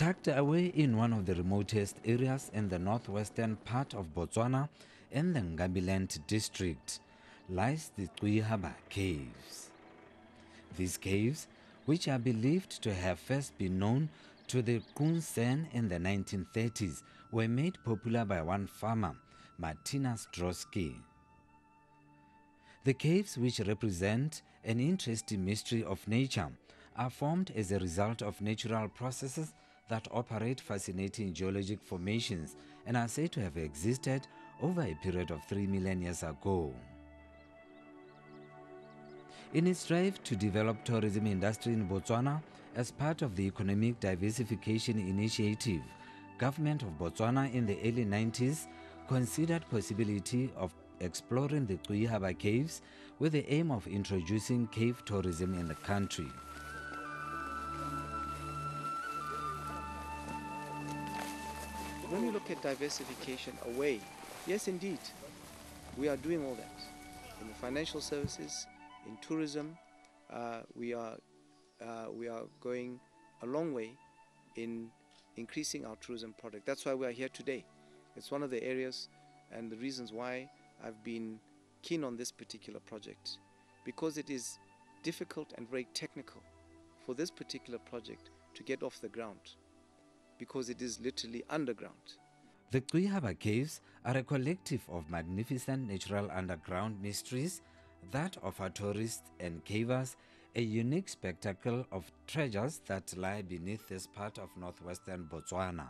Tucked away in one of the remotest areas in the northwestern part of Botswana, in the Ngambiland district, lies the Gchwihaba caves. These caves, which are believed to have first been known to the Kunsen in the 1930s, were made popular by one farmer, Martina Strosky. The caves, which represent an interesting mystery of nature, are formed as a result of natural processes that operate fascinating geologic formations and are said to have existed over a period of 3 million years ago. In its drive to develop tourism industry in Botswana as part of the Economic Diversification Initiative, government of Botswana in the early 90s considered possibility of exploring the Gchwihaba caves with the aim of introducing cave tourism in the country. When we look at diversification away, yes indeed, we are doing all that. In the financial services, in tourism, we are going a long way in increasing our tourism product. That's why we are here today. It's one of the areas and the reasons why I've been keen on this particular project, because it is difficult and very technical for this particular project to get off the ground, because it is literally underground. The Gchwihaba caves are a collective of magnificent natural underground mysteries that offer tourists and cavers a unique spectacle of treasures that lie beneath this part of northwestern Botswana.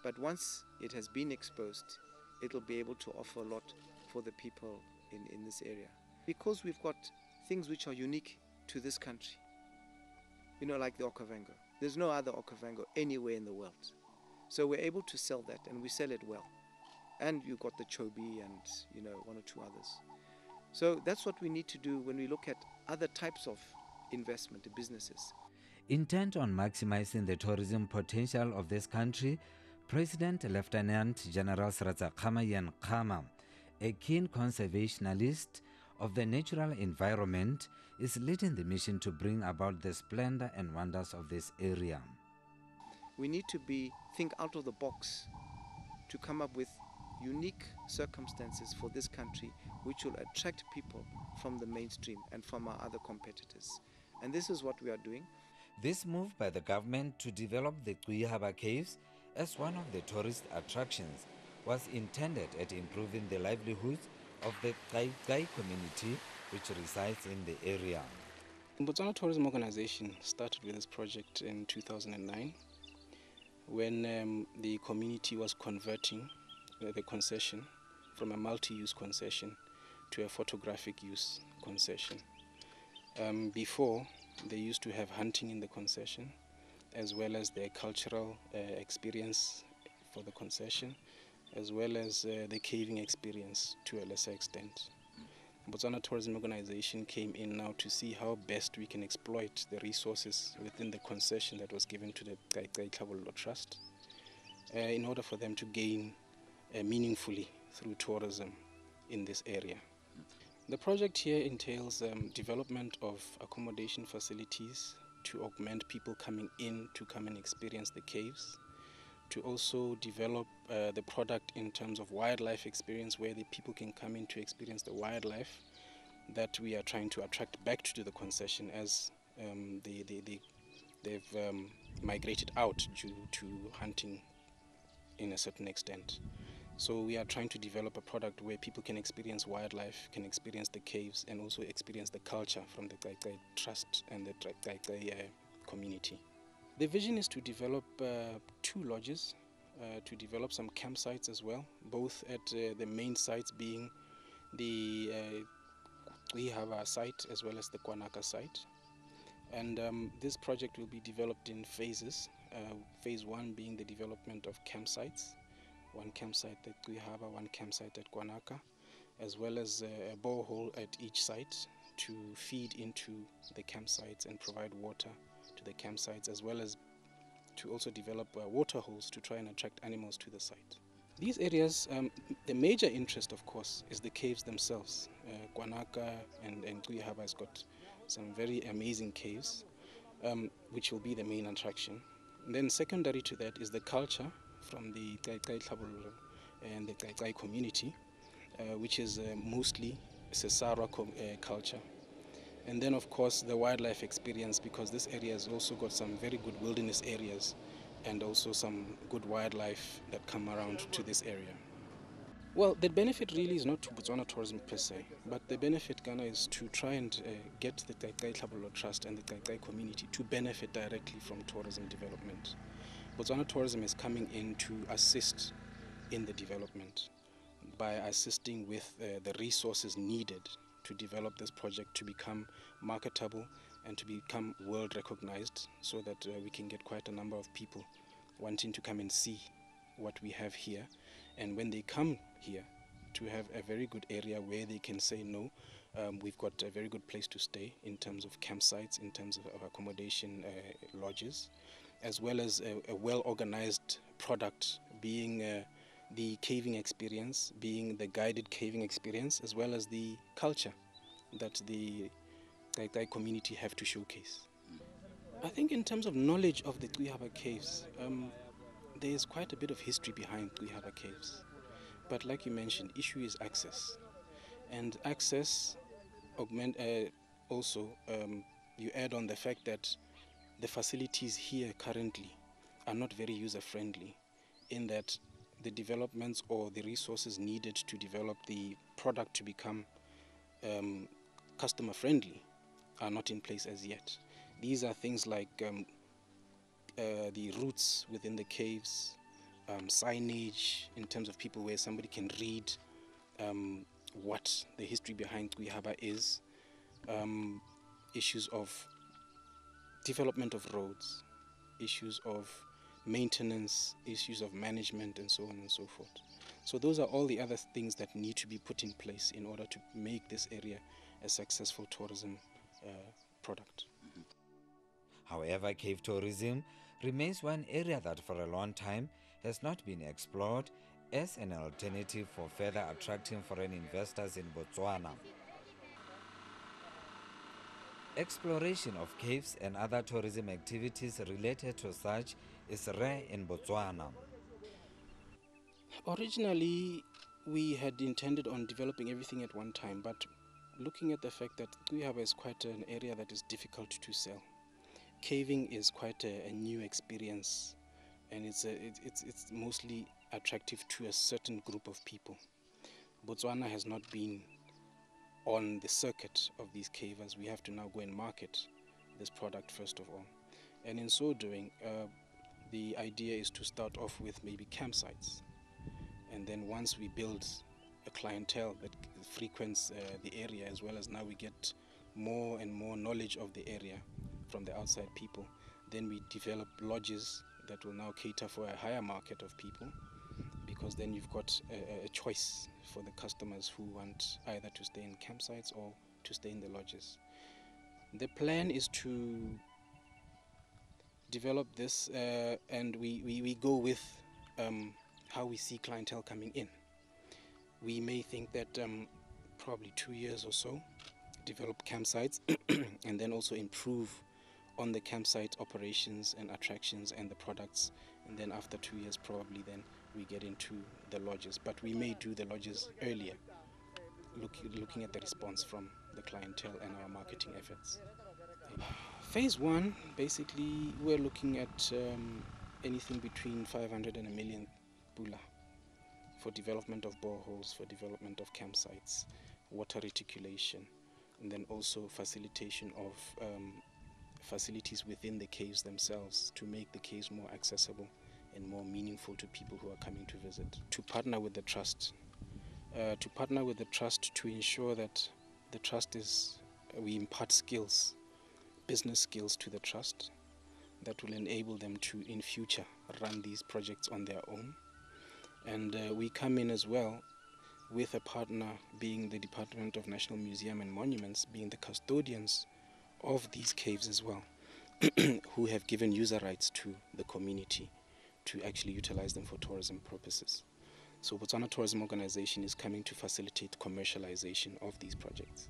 But once it has been exposed, it'll be able to offer a lot for the people in this area. Because we've got things which are unique to this country, you know, like the Okavango. There's no other Okavango anywhere in the world. So we're able to sell that, and we sell it well. And you've got the Chobi and, you know, one or two others. So that's what we need to do when we look at other types of investment businesses. Intent on maximizing the tourism potential of this country, President Lieutenant General Gchwihaba Khama, a keen conservationist of the natural environment, is leading the mission to bring about the splendor and wonders of this area. We need to think out of the box to come up with unique circumstances for this country which will attract people from the mainstream and from our other competitors. And this is what we are doing. This move by the government to develop the Gchwihaba caves as one of the tourist attractions was intended at improving the livelihoods of the Gchai community which resides in the area. The Botswana Tourism Organization started with this project in 2009 when the community was converting the concession from a multi-use concession to a photographic use concession. Before, they used to have hunting in the concession, as well as the cultural experience for the concession, as well as the caving experience to a lesser extent. Botswana Tourism Organization came in now to see how best we can exploit the resources within the concession that was given to the Gchwihaba Trust in order for them to gain meaningfully through tourism in this area. The project here entails development of accommodation facilities to augment people coming in to come and experience the caves, to also develop the product in terms of wildlife experience, where the people can come in to experience the wildlife that we are trying to attract back to the concession as they've migrated out due to hunting in a certain extent. So we are trying to develop a product where people can experience wildlife, can experience the caves, and also experience the culture from the Gchai Trust and the Gchai community. The vision is to develop 2 lodges, to develop some campsites as well, both at the main sites being the Gchwihaba site as well as the Kwanaka site. And this project will be developed in phases. Phase 1 being the development of campsites, 1 campsite at Gchwihaba, 1 campsite at Kwanaka, as well as a borehole at each site to feed into the campsites and provide water to the campsites, as well as to also develop water holes to try and attract animals to the site. These areas, the major interest of course is the caves themselves. Kwanaka and Gchwihaba has got some very amazing caves which will be the main attraction. And then secondary to that is the culture from the Gchwihaba and the Gchwihaba community, which is mostly Sesarwa culture. And then of course the wildlife experience, because this area has also got some very good wilderness areas and also some good wildlife that come around to this area. Well, the benefit really is not to Botswana tourism per se, but the benefit, Ghana, is to try and get the Gchwihaba Trust and the Gchwihaba community to benefit directly from tourism development. Botswana tourism is coming in to assist in the development by assisting with the resources needed to develop this project to become marketable and to become world recognized, so that we can get quite a number of people wanting to come and see what we have here. And when they come here, to have a very good area where they can say, no, we've got a very good place to stay in terms of campsites, in terms of accommodation, lodges, as well as a well-organized product, being the caving experience, being the guided caving experience, as well as the culture that the Gchwihaba community have to showcase. I think in terms of knowledge of the Gchwihaba caves, there is quite a bit of history behind Gchwihaba caves. But like you mentioned, issue is access. And access also, you add on the fact that the facilities here currently are not very user-friendly, in that the developments or the resources needed to develop the product to become customer-friendly are not in place as yet. These are things like the routes within the caves, signage in terms of people where somebody can read what the history behind Gchwihaba is, issues of development of roads, issues of maintenance, issues of management, and so on and so forth. So those are all the other things that need to be put in place in order to make this area a successful tourism product. However, cave tourism remains one area that for a long time has not been explored as an alternative for further attracting foreign investors in Botswana. Exploration of caves and other tourism activities related to such is rare in Botswana. Originally, we had intended on developing everything at one time, but looking at the fact that Gchwihaba is quite an area that is difficult to sell. Caving is quite a new experience, and it's mostly attractive to a certain group of people. Botswana has not been on the circuit of these cavers. We have to now go and market this product first of all. And in so doing, the idea is to start off with maybe campsites. And then once we build a clientele that frequents the area, as well as now we get more and more knowledge of the area from the outside people, then we develop lodges that will now cater for a higher market of people, because then you've got a choice for the customers who want either to stay in campsites or to stay in the lodges. The plan is to develop this and we go with how we see clientele coming in. We may think that probably 2 years or so, develop campsites and then also improve on the campsite operations and attractions and the products, and then after 2 years probably then we get into the lodges. But we may do the lodges earlier, looking at the response from the clientele and our marketing efforts. Phase 1, basically we're looking at anything between 500 and 1 million pula for development of boreholes, for development of campsites, water reticulation, and then also facilitation of facilities within the caves themselves to make the caves more accessible and more meaningful to people who are coming to visit. To partner with the trust, to ensure that the trust is, we impart skills, business skills to the trust that will enable them to in future run these projects on their own. And we come in as well with a partner being the Department of National Museum and Monuments, being the custodians of these caves as well, who have given user rights to the community to actually utilize them for tourism purposes. So Botswana Tourism Organization is coming to facilitate commercialization of these projects.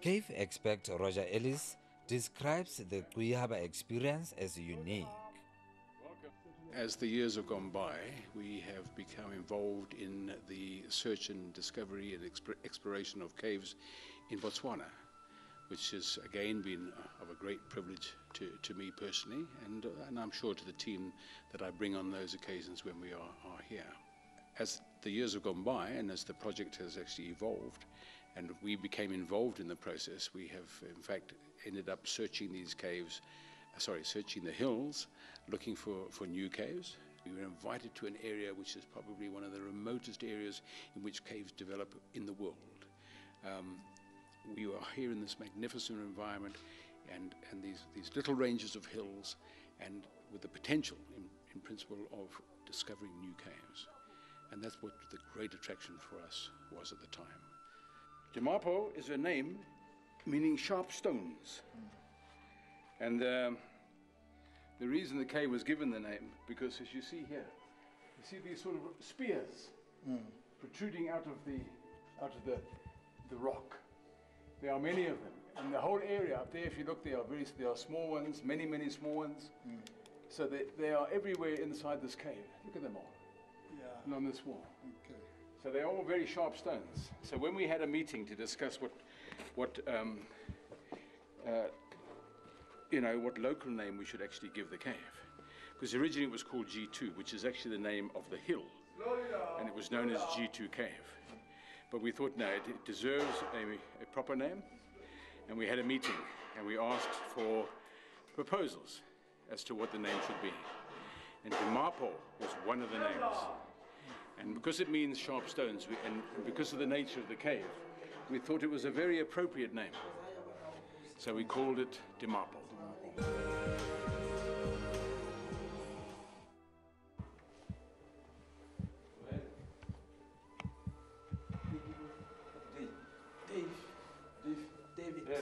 Cave expert Roger Ellis describes the Gchwihaba experience as unique. As the years have gone by, we have become involved in the search and discovery and exploration of caves in Botswana, which has again been of a great privilege to me personally, and I'm sure to the team that I bring on those occasions when we are here. As the years have gone by and as the project has actually evolved and we became involved in the process, we have in fact ended up searching these caves, searching the hills, looking for new caves. We were invited to an area which is probably one of the remotest areas in which caves develop in the world. We are here in this magnificent environment and these little ranges of hills, and with the potential in principle of discovering new caves. And that's what the great attraction for us was at the time. Dimapo is a name meaning sharp stones. And the reason the cave was given the name, because as you see here, you see these sort of spears protruding out of the rock. There are many of them. And the whole area up there, if you look, there are small ones, many small ones. So they are everywhere inside this cave. Look at them all. Yeah. And on this wall. Okay. So they're all very sharp stones. So when we had a meeting to discuss what local name we should actually give the cave, because originally it was called G2, which is actually the name of the hill, and it was known as G2 Cave. But we thought, no, it deserves a proper name, and we had a meeting, and we asked for proposals as to what the name should be. And Dimapo was one of the names. And because it means sharp stones, and because of the nature of the cave, we thought it was a very appropriate name. So we called it Dimapo.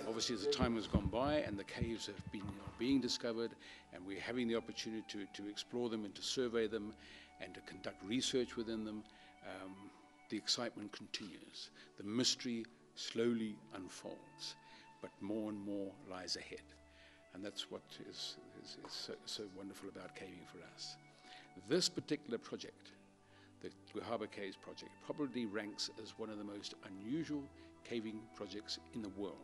Obviously, as the time has gone by and the caves have been being discovered, and we're having the opportunity to explore them and to survey them and to conduct research within them, the excitement continues. The mystery slowly unfolds, but more and more lies ahead. And that's what is so wonderful about caving for us. This particular project, the Gchwihaba Caves project, probably ranks as one of the most unusual caving projects in the world.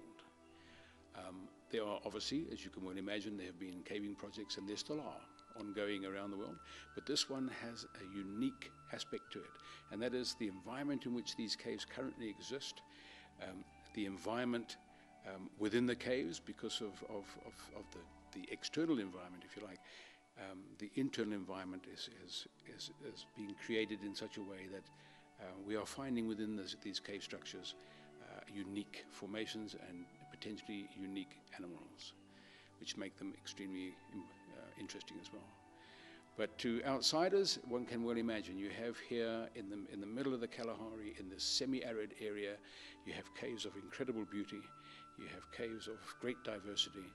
There are obviously, as you can well imagine, there have been caving projects, and there still are ongoing around the world, but this one has a unique aspect to it, and that is the environment in which these caves currently exist, the environment within the caves because of the external environment, if you like. The internal environment is being created in such a way that we are finding within these cave structures unique formations and potentially unique animals, which make them extremely interesting as well. But to outsiders, one can well imagine, you have here in the middle of the Kalahari, in this semi-arid area, you have caves of incredible beauty, you have caves of great diversity,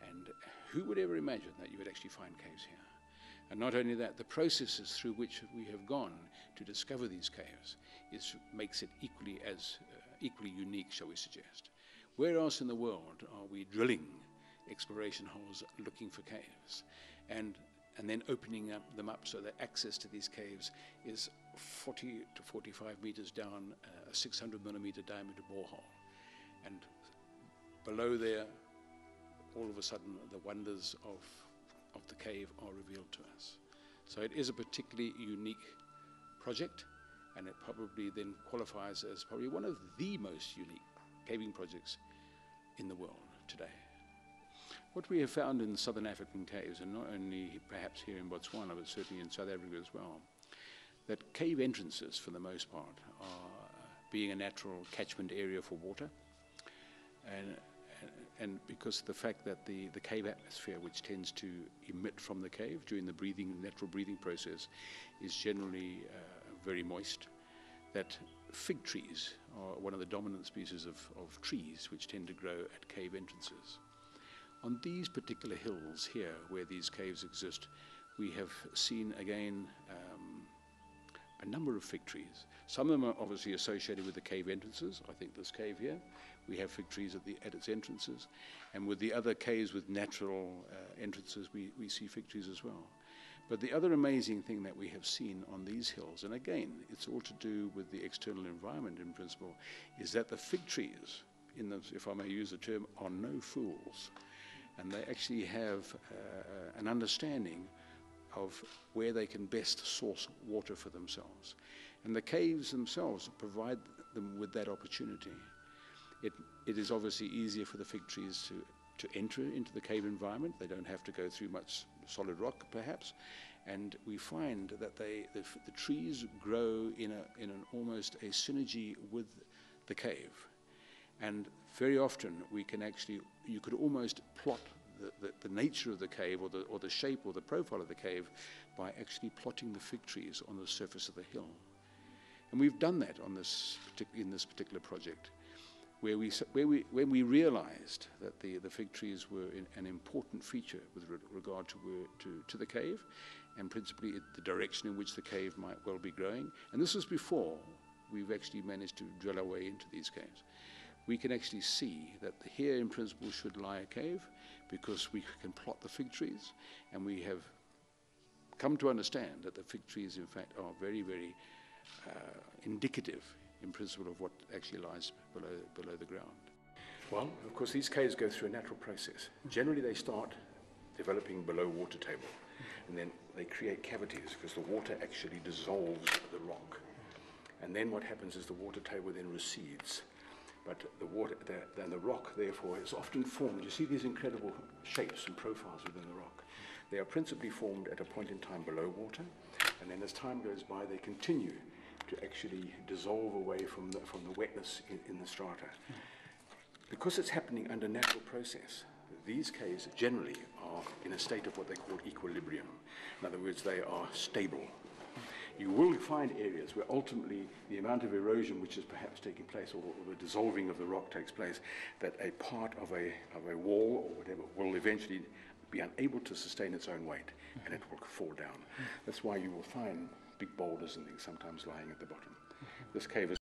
and who would ever imagine that you would actually find caves here? And not only that, the processes through which we have gone to discover these caves makes it equally unique, shall we suggest. Where else in the world are we drilling exploration holes looking for caves and then opening them up so that access to these caves is 40 to 45 meters down a 600 millimeter diameter borehole, and below there all of a sudden the wonders of the cave are revealed to us. So it is a particularly unique project, and it probably then qualifies as probably one of the most unique caving projects in the world today. What we have found in southern African caves, and not only perhaps here in Botswana, but certainly in South Africa as well, that cave entrances for the most part are being a natural catchment area for water, and because of the fact that the cave atmosphere, which tends to emit from the cave during the natural breathing process, is generally very moist, that fig trees are one of the dominant species of trees which tend to grow at cave entrances. On these particular hills here, where these caves exist, we have seen again a number of fig trees. Some of them are obviously associated with the cave entrances. I think this cave here, we have fig trees at its entrances. And with the other caves with natural entrances, we see fig trees as well. But the other amazing thing that we have seen on these hills, and again, it's all to do with the external environment in principle, is that the fig trees, if I may use the term, are no fools. And they actually have an understanding of where they can best source water for themselves. And the caves themselves provide them with that opportunity. It is obviously easier for the fig trees to enter into the cave environment. They don't have to go through much solid rock, perhaps. And we find that the trees grow in an almost a synergy with the cave. And very often we can actually, you could almost plot the nature of the cave or the shape or the profile of the cave by actually plotting the fig trees on the surface of the hill. And we've done that in this particular project, when we realized that the fig trees were an important feature with regard to the cave, and principally the direction in which the cave might well be growing. And this was before we've actually managed to drill our way into these caves. We can actually see that here in principle should lie a cave, because we can plot the fig trees, and we have come to understand that the fig trees in fact are very, very indicative in principle of what actually lies below the ground. Well, of course, these caves go through a natural process. Generally, they start developing below water table, and then they create cavities because the water actually dissolves the rock. And then what happens is the water table then recedes. But then the rock, therefore, is often formed. You see these incredible shapes and profiles within the rock. They are principally formed at a point in time below water, and then as time goes by, they continue to actually dissolve away from the wetness in the strata. Because it's happening under natural process, these caves generally are in a state of what they call equilibrium. In other words, they are stable. You will find areas where ultimately the amount of erosion which is perhaps taking place, or the dissolving of the rock takes place, that a part of a wall or whatever will eventually be unable to sustain its own weight, and it will fall down. That's why you will find big boulders and things sometimes lying at the bottom. This cave is